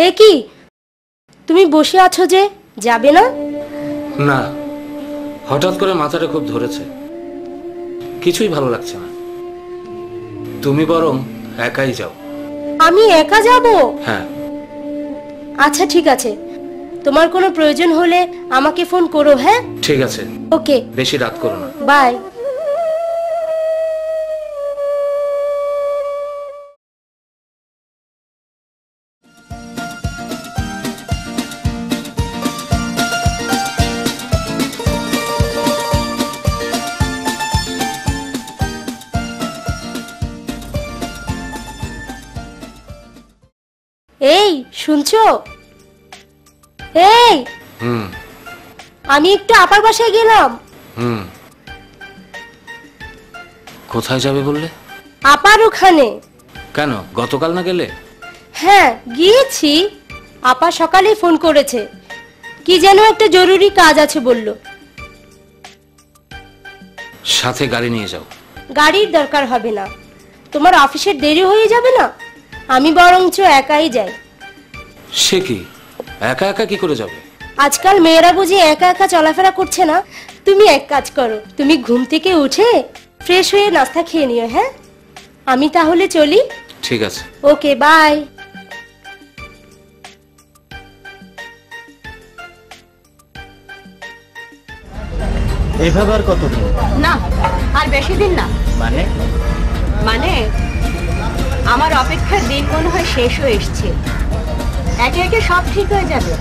এ কি, তুমি বসে আছো যে, যাবে না? না, হঠাৎ করে মাথাটা খুব ধরেছে, কিছুই ভালো লাগছে না। তুমি বরং একাই যাও। আমি একা যাব? হ্যাঁ। আচ্ছা ঠিক আছে, তোমার কোনো প্রয়োজন হলে আমাকে ফোন করো। হ্যাঁ ঠিক আছে। ওকে, বেশি রাত করো না। বাই। এই শুনছো? এই, আমি একটু আপার বাসায় গেলাম। কোথায় যাবে বললে? আপার ওখানে। কেন, গতকাল না গেলে? হ্যাঁ গিয়েছি, আপা সকালে ফোন করেছে, কি যেন একটা জরুরি কাজ আছে বলল। সাথে গাড়ি নিয়ে যাও। গাড়ির দরকার হবে না, তোমার অফিসের দেরি হয়ে যাবে না, আমি বরঞ্চ একাই যাই। সে কি, একা একা কি করে যাবে? আজকাল মেয়েরা বুঝি একা একা চলাফেরা করছে না। তুমি এক কাজ করো, তুমি ঘুম থেকে উঠে ফ্রেশ হয়ে নাস্তা খেয়ে নিও। হ্যাঁ, আমি তাহলে চলি। ঠিক আছে। ওকে, বাই। এভাবে আর কতদিন? না, আর বেশি দিন না। মানে? মানে আমার অপেক্ষার দিন মনে হয় শেষ হয়ে এসছে, একে একে সব ঠিক হয়ে যাবে।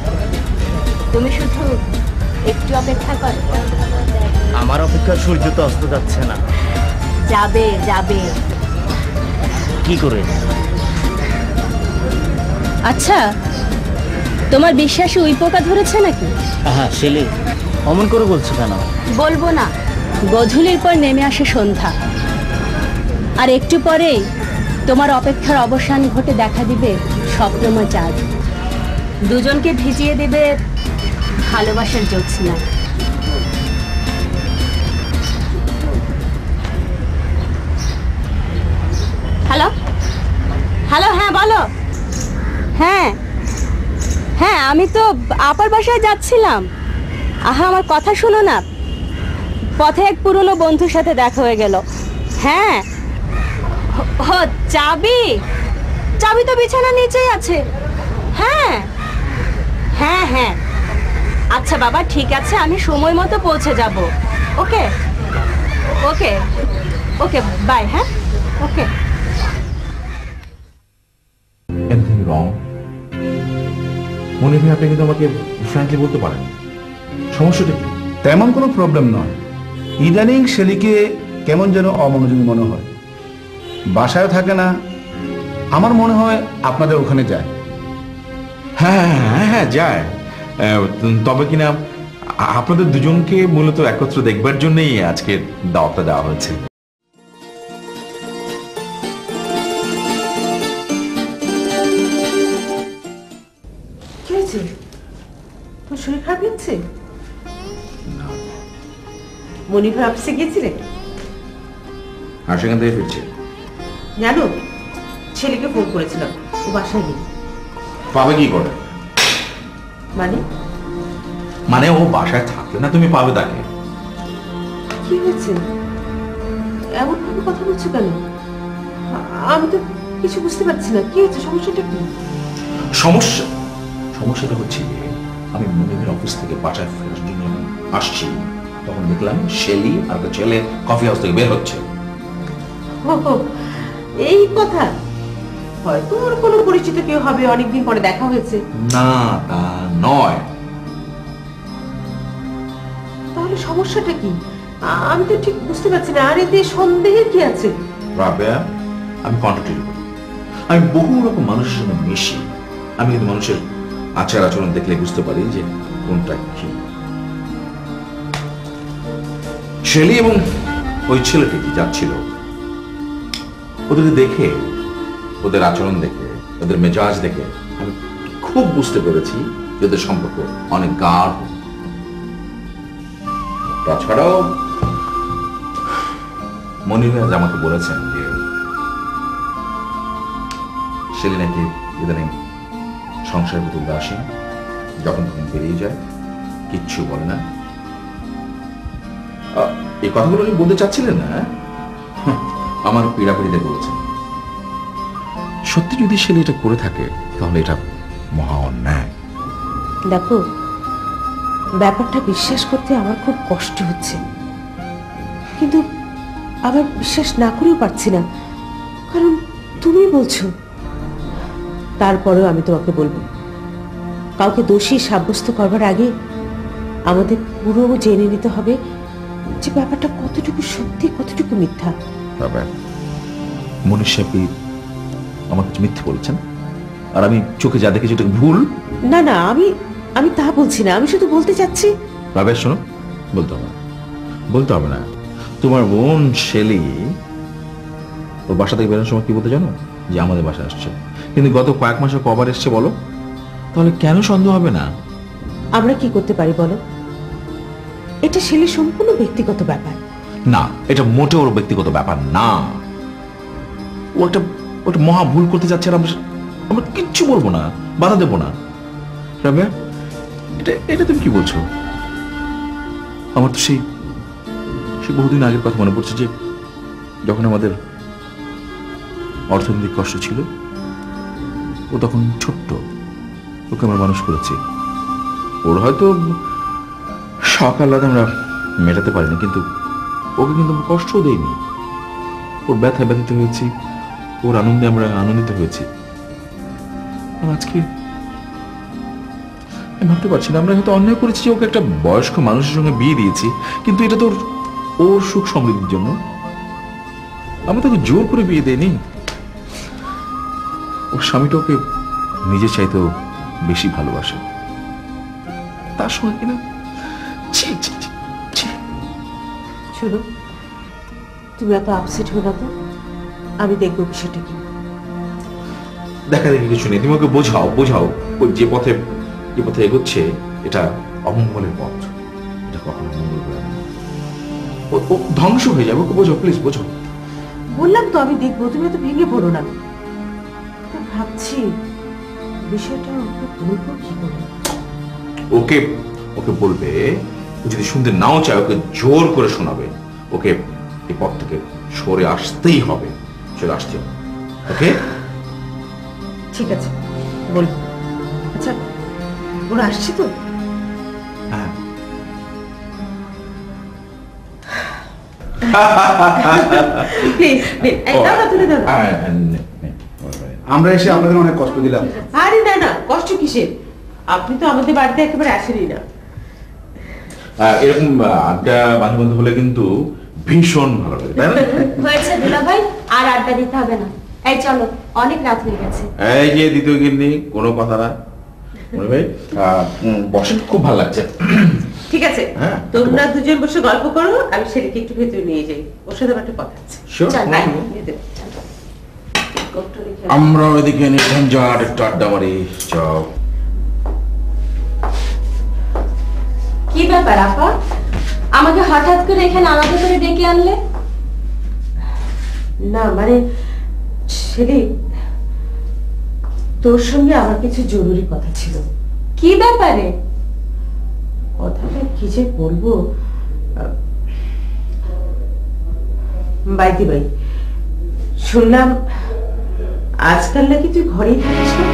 তুমি শুধু একটু অপেক্ষা করো। আমার অপেক্ষার সূর্য তো অস্ত যাচ্ছে না। যাবে যাবে। কি করে? আচ্ছা, তোমার বিশ্বাসে উই পোকা ধরেছে নাকি? হ্যাঁ শেলে, অমন করে বলছো কেন? বলবো না, গোধূলির পর নেমে আসে সন্ধ্যা, আর একটু পরেই তোমার অপেক্ষার অবসান ঘটে দেখা দিবে স্বপ্নময় চাঁদ, দুজনকে ভিজিয়ে দেবে ভালোবাসার জ্যোৎস্না। হ্যালো হ্যালো, হ্যাঁ বলো। হ্যাঁ হ্যাঁ, আমি তো আপার বাসায় যাচ্ছিলাম। আহা, আমার কথা শোনো না, পথে এক পুরনো বন্ধুর সাথে দেখা হয়ে গেল। হ্যাঁ, চাবি চাবি তো বিছানার নিচেই আছে। হ্যাঁ হ্যাঁ হ্যাঁ, আচ্ছা বাবা, ঠিক আছে, আমি সময় মতো পৌঁছে যাব। ওকে ওকে, ওকে বাই। হ্যাঁ ওকে। Anything wrong? মনির ভাই, আপনি কিন্তু আমাকে ফ্র্যাঙ্কলি বলতে পারেন সমস্যাটা কি? তেমন কোনো প্রবলেম নয়। ইদানিং শেলিকে কেমন যেন অমনোযোগী মনে হয়, বাসায় থাকে না। আমার মনে হয় আপনাদের ওখানে যায়। হ্যাঁ হ্যাঁ হ্যাঁ যায়, তবে কিনা আপনাদের দুজনকে মূলত একত্র দেখবার জন্যই আজকের দাওয়াতটা দেওয়া হয়েছে। কি হয়েছে? তোর শরীর খারাপ লাগছে? মনির ভাই অফিসে গিয়েছিলে? আর সেখান থেকে ফিরছে। জানো, ছেলেকে ফোন করেছিলাম, ও বাসায় নেই। পাবে কি করে? মানে ও বাসায় থাকলে না তুমি পাবে তাকে? কি হয়েছে? এমন ভাবে কথা বলছো কেন? আমি তো কিছু বুঝতে পারছি না। কি হয়েছে? সমস্যাটা কি? সমস্যাটা হচ্ছে আমি মনিরের অফিস থেকে বাসায় ফেরার জন্য আসছি, তখন দেখলাম শেলি আর একটা ছেলে কফি হাউস থেকে বের হচ্ছে। এই কথা, হয়তো ওর কোনো পরিচিত কেউ হবে, অনেকদিন পরে দেখা হয়েছে। না তা নয়। তাহলে সমস্যাটা কি? আমি তো ঠিক বুঝতে পারছি না। আর এতে সন্দেহের কি আছে? রাবেয়া, আমি কন্ট্রাক্টরি করি, আমি বহু রকম মানুষের সঙ্গে মিশি। আমি কিন্তু মানুষের আচার আচরণ দেখলে বুঝতে পারি যে কোনটা কি। শেলি এবং ওই ছেলেটি যাচ্ছিল, ওদের দেখে, ওদের আচরণ দেখে, ওদের মেজাজ দেখে আমি খুব বুঝতে পেরেছি যে ওদের সম্পর্ক অনেক গাঢ়। তাছাড়াও মনির ভাই আমাকে বলেছেন যে শেলি নাকি ইদানিং সংসারের প্রতি উদাসীন, যখন তখন বেরিয়ে যায়, কিচ্ছু বলে না। এই কথাগুলো উনি বলতে চাচ্ছিলেন না, আমার পীড়াপিড়িতে বলেছেন। সত্যি যদি শেলি এটা করে থাকে তাহলে এটা মহা অন্যায়। দেখো, ব্যাপারটা বিশ্বাস করতে আমার খুব কষ্ট হচ্ছে, কিন্তু আবার বিশ্বাস না করেও পারছি না, কারণ তুমি বলছো। তারপরেও আমি তোমাকে বলবো, কাউকে দোষী সাব্যস্ত করবার আগে আমাদের পুরো জেনে নিতে হবে যে ব্যাপারটা কতটুকু সত্যি, কতটুকু মিথ্যা। মনীষ সাহেব আমার কাছে মিথ্যে বলেছেন, আর আমি চোখে যা দেখেছি এটা ভুল। না না, আমি তা বলছি না, আমি শুধু বলতে চাচ্ছি। রাবেয়া শোনো, বলতে হবে না। তোমার বোন শেলি ওর বাসা থেকে বেরোনোর সময় কি বলতে জানো? যে আমাদের বাসায় আসছে। কিন্তু গত কয়েক মাসে কবার এসছে বলো? তাহলে কেন সন্দেহ হবে না? আমরা কি করতে পারি বলো? এটা শেলির সম্পূর্ণ ব্যক্তিগত ব্যাপার। না, এটা মোটেও ওর ব্যক্তিগত ব্যাপার না। ও একটা মহা ভুল করতে যাচ্ছে, আর আমরা কিচ্ছু বলবো না, বাধা দেবো না। রাবেয়া, এটা তুমি কি বলছো? আমার তো সেই বহুদিন আগের কথা মনে পড়ছে, যে যখন আমাদের অর্থনৈতিক কষ্ট ছিল, ও তখন ছোট্ট, ওকে আমরা মানুষ করেছি। ওর হয়তো সকাল রাত আমরা মেটাতে পারিনি, কিন্তু ওকে কিন্তু আমরা কষ্টও দেইনি। ওর ব্যথায় ব্যথিত হয়েছি, ওর আনন্দে আমরা আনন্দিত হয়েছি। আজকে আমি ভাবতে পারছি না, আমরা হয়তো অন্যায় করেছি যে ওকে একটা বয়স্ক মানুষের সঙ্গে বিয়ে দিয়েছি, কিন্তু এটা তো ওর সুখ সমৃদ্ধির জন্য। আমরা তাকে জোর করে বিয়ে দেয়নি। ওর স্বামীটা ওকে নিজের চাইতেও বেশি ভালোবাসে, তার সঙ্গে কিনা। শোনো, তুমি এত আপসেট হো না তো, আমি দেখবো বিষয়টা কি। দেখা দেখি কিছু নেই, তুমি ওকে বোঝাও ওই যে পথে এগোচ্ছে এটা অমঙ্গলের পথ, এটা কখনো মঙ্গল করে না। ও ধ্বংস হয়ে যাবে, ওকে বোঝাও, প্লিজ বোঝাও। বললাম তো আমি দেখবো, তুমি তো ভেঙে পড়ো না। ভাবছি বিষয়টা ওকে বলবো কি করে। ওকে বলবে, ও যদি শুনতে নাও চায় ওকে জোর করে শোনাবে, ওকে এই পথ থেকে সরে আসতেই হবে, চলে আসতে হবে। ওকে, ঠিক আছে, বলবো। আচ্ছা, ওরা আসছে তো? হ্যাঁ। আমরা এসে আপনাদের অনেক কষ্ট দিলাম। আরে না না, কষ্ট কিসের? আপনি তো আমাদের বাড়িতে একেবারে আসেনই না। এরকম আড্ডা মাঝে মধ্যে হলে কিন্তু ভীষণ ভালো লাগে, তাই না? হয়েছে দুলা ভাই, আর আড্ডা দিতে হবে না। এই চলো, অনেক রাত হয়ে গেছে। এই যে দ্বিতীয় গিন্নি, কোনো কথা না। মনে ভাই বসে, খুব ভালো লাগছে। ঠিক আছে, তোমরা দুজন বসে গল্প করো, আমি ছেলেকে একটু ভেতরে নিয়ে যাই, ওর সাথে একটা কথা আছে। আমরা ওইদিকে নির্ঝঞ্ঝাট একটু আড্ডা মারি। চল। কি ব্যাপার আপা, আমাকে হঠাৎ করে এখানে আলাদা করে ডেকে আনলে? না মানে ছেলে, তোর সঙ্গে আমার কিছু জরুরি কথা ছিল। কি ব্যাপারে? কথাটা কি যে বলবো, বাইদি ভাই শুনলাম আজকাল নাকি তুই ঘরেই থাকিস না,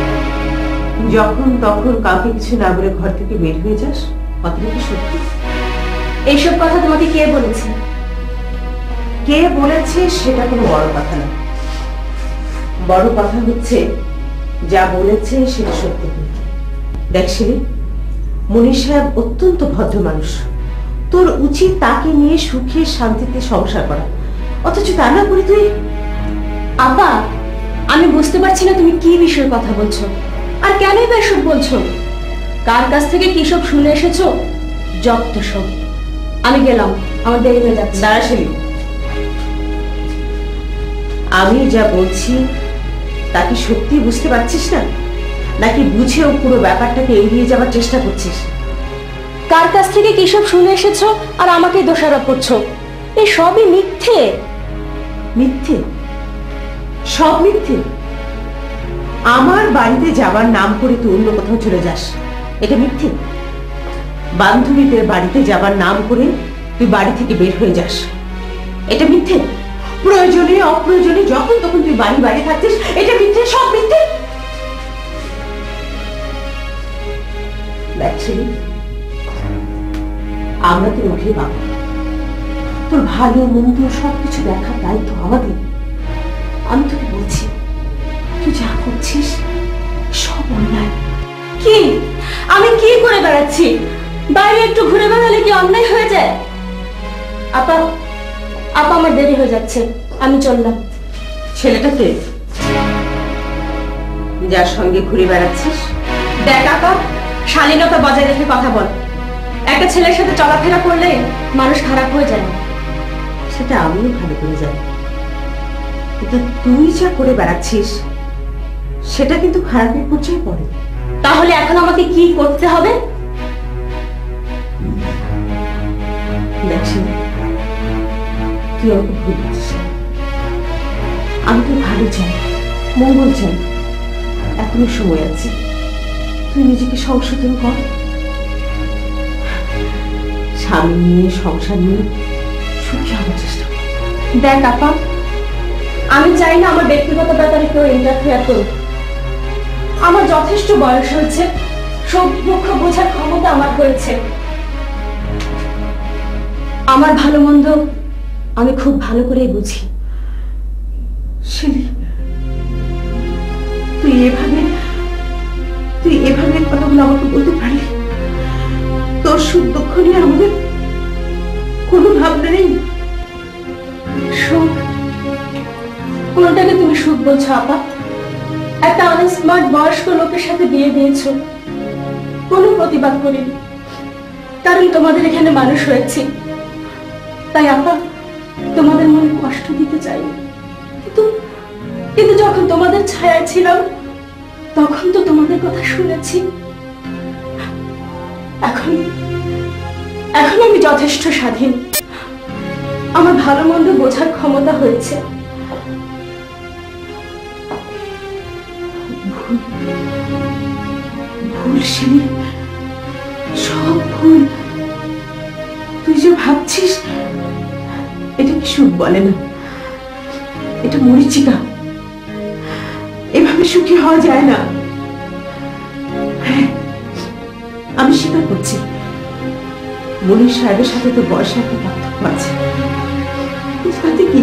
যখন তখন কাউকে কিছু না বলে ঘর থেকে বের হয়ে যাস। কথাটা কি সত্যি? এইসব কথা তোমাকে কে বলেছে? কে বলেছে সেটা কোনো বড় কথা না, বড় কথা হচ্ছে যা বলেছে সেটা সত্যি। দেখ শিরি, মনির সাহেব অত্যন্ত ভদ্র মানুষ, তোর উচিত তাকে নিয়ে সুখে শান্তিতে সংসার করা, অথচ তা না করে তুই। আপা, আমি বুঝতে পারছি না তুমি কি বিষয়ে কথা বলছো, আর কেনই বা এসব বলছো? কার কাছ থেকে কি সব শুনে এসেছো? যত সব। আমি গেলাম, আমার দেরি হয়ে যাচ্ছে। দাঁড়া শিরি, আমি যা বলছি তা কি সত্যি বুঝতে পারছিস না, নাকি বুঝেও পুরো ব্যাপারটাকে এড়িয়ে যাওয়ার চেষ্টা করছিস? কার কাছ থেকে কি সব শুনে এসেছো আর আমাকে দোষারোপ করছো? এই সবই মিথ্যে। মিথ্যে? সব মিথ্যে? আমার বাড়িতে যাবার নাম করে তুই অন্য কোথাও চলে যাস, এটা মিথ্যে? বান্ধবীদের বাড়িতে যাবার নাম করে তুই বাড়ি থেকে বের হয়ে যাস, এটা মিথ্যে? প্রয়োজনে অপ্রয়োজনে যখন তখন তুই বাড়ি বাইরে থাকছিস, এটা মিথ্যে? সব মিথ্যে? আমরা তো মুখে পাবো, তোর ভালো মন্দ সবকিছু দেখার দায়িত্ব আমাদের। আমি তোকে বলছি, তুই যা করছিস সব অন্যায়। কি আমি কি করে বেড়াচ্ছি? বাইরে একটু ঘুরে বেড়ালে কি অন্যায় হয়ে যায়? আপা, আপা আমার দেরি হয়ে যাচ্ছে, আমি চললাম। ছেলেটা কে, যার সঙ্গে ঘুরে বেড়াচ্ছিস? দেখ আপা, শালীনতা বজায় রেখে কথা বল। একটা ছেলের সাথে চলাফেরা করলে মানুষ খারাপ হয়ে যায় না। সেটা আমিও ভালো করে জানি, কিন্তু তুই যা করে বেড়াচ্ছিস সেটা কিন্তু খারাপের পর্যায়ে পড়ে। তাহলে এখন আমাকে কি করতে হবে? তুই আমাকে ভুল বুঝছিস না। আমি তো ভালো চাই, মঙ্গল চাই, এখনো সময় আছে, তুই নিজেকে সংশোধন কর। স্বামী নিয়ে সংসার নিয়ে সুখী হওয়ার চেষ্টা কর। দেখ আপা, আমি চাই না আমার ব্যক্তিগত ব্যাপারে কেউ ইন্টারফেয়ার করুক। আমার যথেষ্ট বয়স হয়েছে, সব দুঃখ বোঝার ক্ষমতা আমার হয়েছে। আমার ভালো মন্দ আমি খুব ভালো করেই বুঝি। শিলি, তুই এভাবে কথাগুলো আমাকে বলতে পারলি? তোর সুখ দুঃখ নিয়ে আমাদের কোনো ভাবনা নেই? সুখ? কোনটাকে তুমি সুখ বলছো আপা? একটা আনস্মার্ট বয়স্ক লোকের সাথে বিয়ে দিয়েছো, কোনো প্রতিবাদ করিনি, কারণ তোমাদের এখানে মানুষ হয়েছে। তাই আপা, তোমাদের মনে কষ্ট দিতে চাইনি, কিন্তু যখন তোমাদের ছায়ায় ছিলাম তখন তো তোমাদের কথা শুনেছি। এখন আমি যথেষ্ট স্বাধীন, আমার ভালো মন্দ বোঝার ক্ষমতা হয়েছে। ভুল শিলি, সব ভুল। তুই যে ভাবছিস এটা কি সুখ বলে না, এটা মরিচিকা। এভাবে সুখী হওয়া যায় না। হ্যাঁ, আমি স্বীকার করছি, মনির সাহেবের সাথে তো বয়সে একটা পার্থক্য আছে, তাতে কি?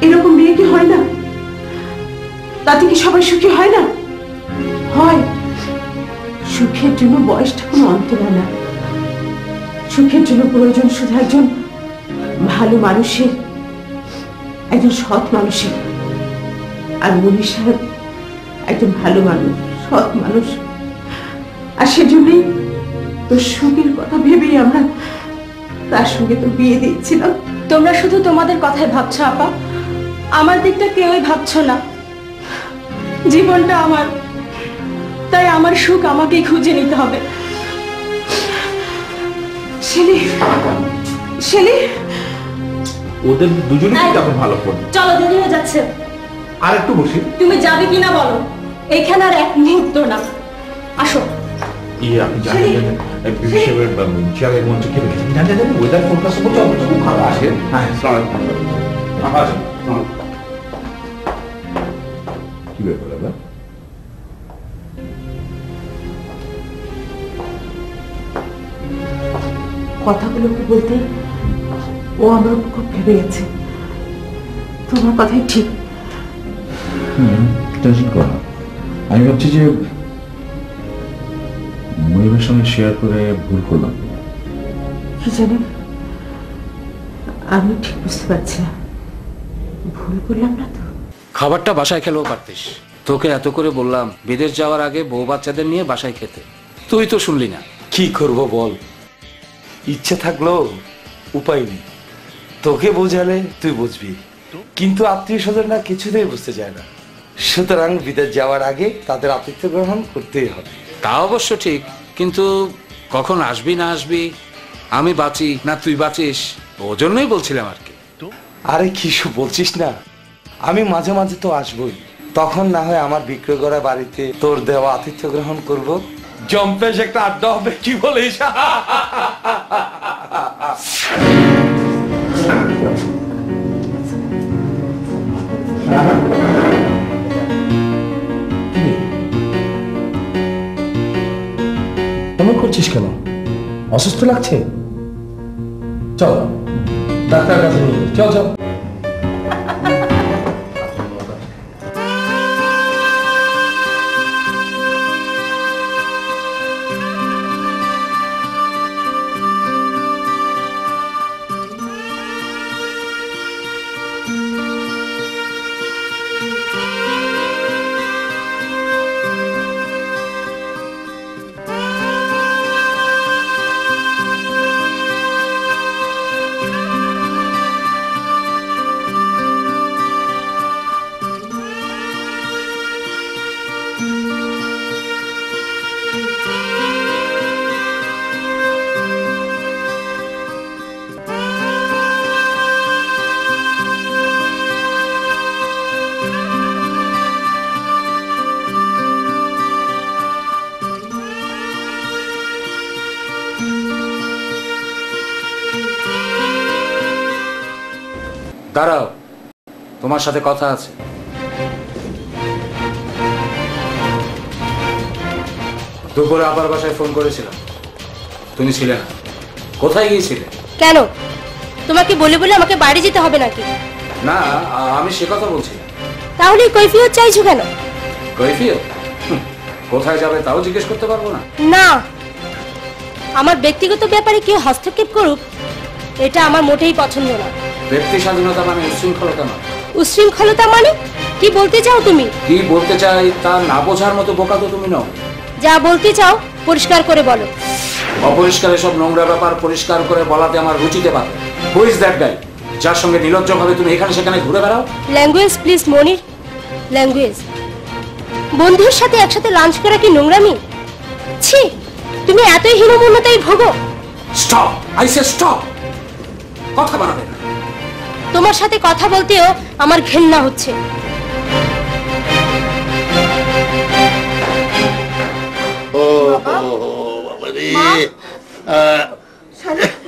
এরকম বিয়ে কি হয় না? তাতে কি সবাই সুখী হয় না? হয়। সুখের জন্য বয়সটা কোনো অন্ত না। সুখের জন্য প্রয়োজন শুধু একজন ভালো মানুষের, একজন সৎ মানুষের। আর মনির সাহেব একজন ভালো মানুষ, সৎ মানুষ। আর সেজন্যই তোর সুখের কথা ভেবেই আমরা তার সঙ্গে তো বিয়ে দিচ্ছিলাম। তোমরা শুধু তোমাদের কথাই ভাবছো আপা, আমার দিকটা কেউই ভাবছো না। জীবনটা আমার, তাই আমার সুখ আমাকেই খুঁজে নিতে হবে। শেলি, শেলি, ওদের দুজনে কেমন ভালো করে। চলো, দেরি হয়ে যাচ্ছে। আর একটু বসি। তুমি যাবে কিনা বলো, এখানে আর এক মুহূর্ত না। আসো। আপনি জানেন বিশেষের চেয়ারের মঞ্চে কি বলছেন? জানেন ওয়েদার ফোরকাস্ট করতে অত খুব ভালো আসে। হ্যাঁ, কি ব্যাপার দাদা? কথাগুলো বলতে ও আমার খুব ভেবে গেছে। তোমার কথাই ঠিক। টেনশন করো না। আমি ভাবছি যে মনিবের সঙ্গে শেয়ার করে ভুল করলাম। কি জানেন, আমি ঠিক বুঝতে পারছি না। ভুল করলাম না তো? খাবারটা বাসায় খেলেও পারতিস। তোকে এত করে বললাম বিদেশ যাওয়ার আগে বউ বাচ্চাদের নিয়ে বাসায় খেতে, তুই তো শুনলি না। কি করব বল, ইচ্ছে থাকলেও উপায় নেই। তোকে বোঝালে তুই বুঝবি, কিন্তু আত্মীয় স্বজনরা কিছুতেই বুঝতে চায় না। সুতরাং বিদেশ যাওয়ার আগে তাদের আতিথ্য গ্রহণ করতেই হবে। তা অবশ্য ঠিক, কিন্তু কখন আসবি না আসবি, আমি বাঁচি না তুই বাঁচিস, ওজন্যই বলছিলাম আর কি। আরে কিছু বলছিস না, আমি মাঝে মাঝে তো আসবই। তখন না হয় আমার বিক্রয় করা বাড়িতে তোর দেওয়া আতিথ্য গ্রহণ করব, জম্পেশ একটা আড্ডা হবে, কি বলিস? এমন করছিস কেন? অসুস্থ লাগছে? চল ডাক্তার কাছে নিয়ে চল চল। দাঁড়াও, তোমার সাথে কথা আছে। দুপুরে আবার বাসায় ফোন করেছিলাম, তুমি ছিলে না। কোথায় গিয়েছিলে? কেন, তোমাকে বলে বলে আমাকে বাড়ি যেতে হবে নাকি? না, আমি সে কথা বলছি। তাহলে কৈফিয়ত চাইছো কেন? কৈফিয়ত? কোথায় যাবে তাও জিজ্ঞেস করতে পারবো না? না, আমার ব্যক্তিগত ব্যাপারে কেউ হস্তক্ষেপ করুক এটা আমার মোটেই পছন্দ না। ব্যক্তি স্বাধীনতা মানে উচ্ছৃঙ্খলতা নয়। উচ্ছৃঙ্খলতা মানে কি বলতে চাও তুমি? কি বলতে চাই তা না বোঝার মতো বোকা তো তুমি নও। যা বলতে চাও পরিষ্কার করে বলো। অপরিষ্কার এসব নোংরা ব্যাপার পরিষ্কার করে বলাতে আমার রুচিতে পারে। হু ইজ দ্যাট গাই যার সঙ্গে নির্লজ্জভাবে তুমি এখানে সেখানে ঘুরে বেড়াও? Language please Monir, language. বন্ধুর সাথে একসাথে লাঞ্চ করা কি নোংরামি? ছি, তুমি এতই হীনমন্যতায় ভোগো। Stop, I say stop. কথা বাড়াবে না। তোমার সাথে কথা বলতেও আমার ঘেন্না হচ্ছে।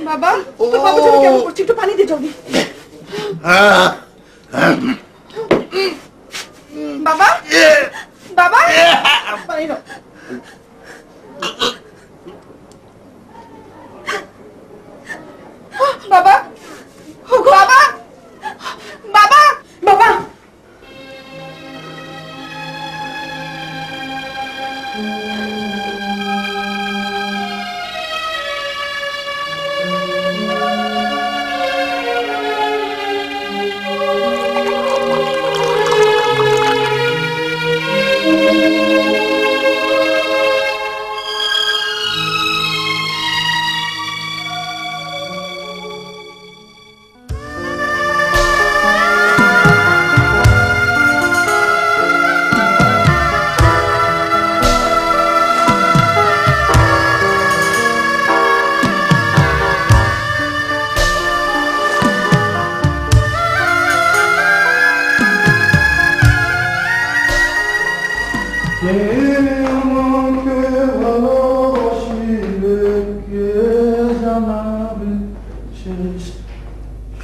বাবা, বাবা তুমি কেমন করছো? একটু পানি দিয়ে জলদি। বাবা, বাবা, পানি দাও। বাবা, বাবা,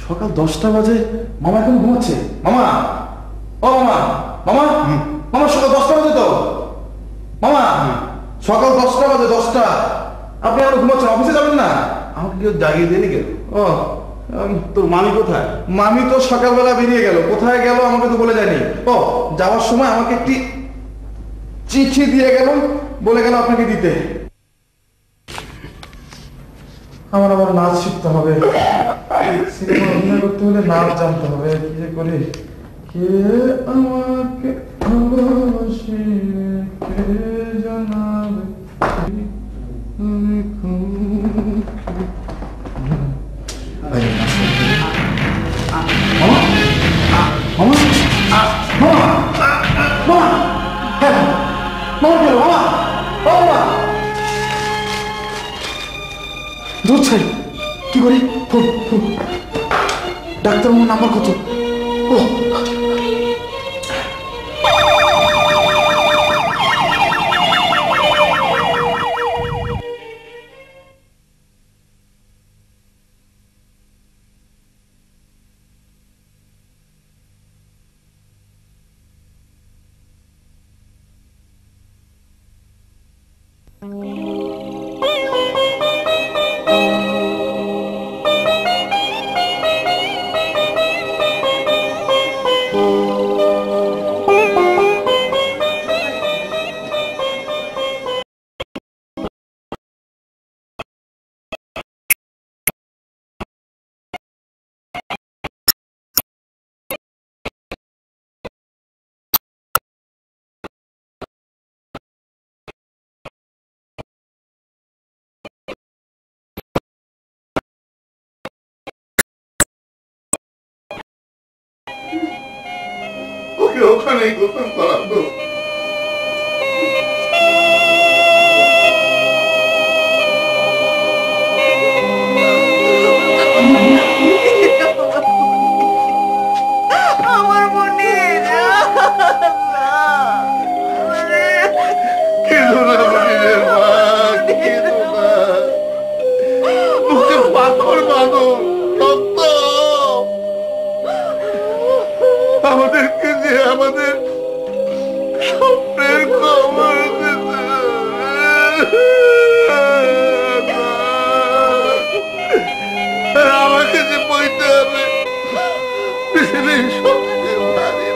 সকাল 10টা বাজে, মামা এখন ঘুমাচ্ছে। মামা, ও মামা, মামা, মামা সকাল 10টা বাজে তো। মামা, সকাল 10টা বাজে, 10টা। আপনি এখন ঘুমাচ্ছেন, অফিসে যাবেন না? আমাকে কেউ জাগিয়ে দেয়নি কেন? ও, তোর মামি কোথায়? মামি তো সকালবেলা বেরিয়ে গেল, কোথায় গেল আমাকে তো বলে যায়নি। ও, যাওয়ার সময় আমাকে একটি চিঠি দিয়ে গেল, বলে গেল আপনাকে দিতে। আমার আবার নাচ শিখতে হবে, সিনেমা অভিনয় করতে হলে নাচ জানতে হবে। কি যে করি, কে আমাকে ভালোবাসে কে জানাবে। কি করি? ডাক্তার নাম্বার কত? ও ওখানে গোসল করাবো। আমার মনে মুখে পাথর বাঁধো, রক্ত আমাদেরকে যে আমাদের স্বপ্নের খবর দিতে আমাকে যে বইতে হবে পৃথিবীর সবচেয়ে ভারী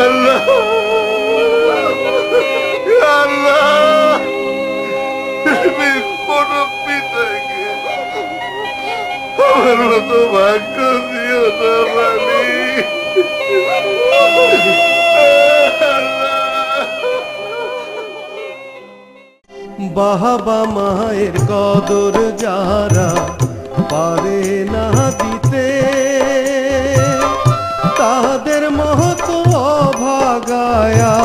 আল্লাহ, আল্লাহ, পৃথিবীর কোন পিতাকে আমার মতো ভাগ্য দিও না মালিক। বাবা মায়ের কদর যারা পারে না দিতে, তাদের মহৎ অভাগায়া